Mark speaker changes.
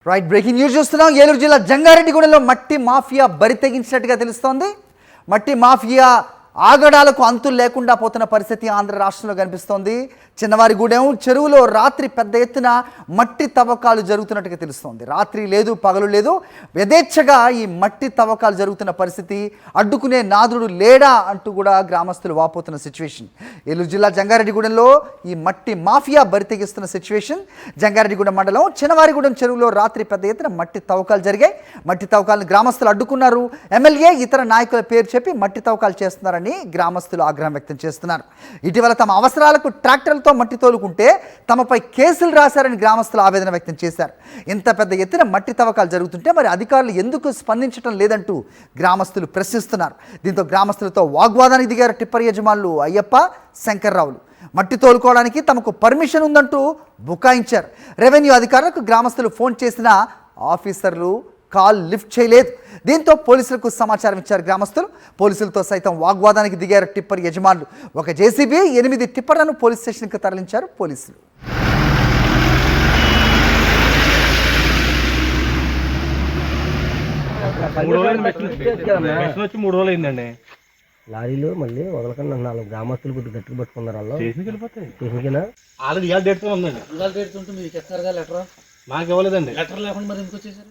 Speaker 1: Right breaking news చూస్తున్నాం. ఏలూరు జిల్లా జంగారెడ్డిగూడెంలో మట్టి మాఫియా బరి తెగించినట్టుగా తెలుస్తోంది. మట్టి మాఫియా ఆగడాలకు అంతులు లేకుండా పోతున్న పరిస్థితి ఆంధ్ర రాష్ట్రంలో కనిపిస్తోంది. చిన్నవారిగూడెం చెరువులో రాత్రి పెద్ద ఎత్తున మట్టి తవ్వకాలు జరుగుతున్నట్టుగా తెలుస్తోంది. రాత్రి లేదు పగలు లేదు, యథేచ్ఛగా ఈ మట్టి తవ్వకాలు జరుగుతున్న పరిస్థితి. అడ్డుకునే నాదుడు లేడా అంటూ కూడా గ్రామస్తులు వాపోతున్న సిచ్యువేషన్. ఏలూరు జిల్లా జంగారెడ్డిగూడెంలో ఈ మట్టి మాఫియా బరి తెగిస్తున్న సిచ్యువేషన్. జంగారెడ్డిగూడెం మండలం చిన్నవారిగూడెం చెరువులో రాత్రి పెద్ద ఎత్తున మట్టి తవ్వకాలు జరిగాయి. మట్టి తవ్వకాలను గ్రామస్తులు అడ్డుకున్నారు. ఎమ్మెల్యే ఇతర నాయకుల పేరు చెప్పి మట్టి తవ్వకాలు చేస్తున్నారని గ్రామస్తులు ఆగ్రహం వ్యక్తం చేస్తున్నారు. ఇటీవల తమ అవసరాలకు ట్రాక్టర్లతో మట్టి తోలుకుంటే తమపై కేసులు రాశారని గ్రామస్తులు ఆవేదన వ్యక్తం చేశారు. ఇంత పెద్ద ఎత్తున మట్టి తవ్వకాలు జరుగుతుంటే మరి అధికారులు ఎందుకు స్పందించడం లేదంటూ గ్రామస్తులు ప్రశ్నిస్తున్నారు. దీంతో గ్రామస్తులతో వాగ్వాదానికి దిగారు టిప్పర్ యజమానులు అయ్యప్ప, శంకర్రావులు. మట్టి తోలుకోవడానికి తమకు పర్మిషన్ ఉందంటూ బుకాయించారు. రెవెన్యూ అధికారులకు గ్రామస్తులు ఫోన్ చేసినా ఆఫీసర్లు కాల్ లిఫ్ట్ చేయలేదు. దీంతో పోలీసులకు సమాచారం ఇచ్చారు గ్రామస్తులు. పోలీసులతో సైతం వాగ్వాదానికి దిగారు టిప్పర్ యజమానులు. ఒక జేసీబీ 8 టిప్పర్లను పోలీస్ స్టేషన్కి తరలించారు పోలీసులు.
Speaker 2: లారీలు మళ్ళీ వదలకుండా 4 గ్రామస్తులు కొద్దిగా గట్టిగా పట్టుకున్నారు. వాళ్ళు
Speaker 3: ఆల్రెడీ ఇవాళ డేట్తో ఉందండి.
Speaker 4: ఇవాళ డేట్ ఉంటే మీకు ఎక్కడ లెటర్
Speaker 3: నాకు ఇవ్వలేదండి.
Speaker 4: లెటర్ లేకుండా మరి ఎందుకు వచ్చేసారు?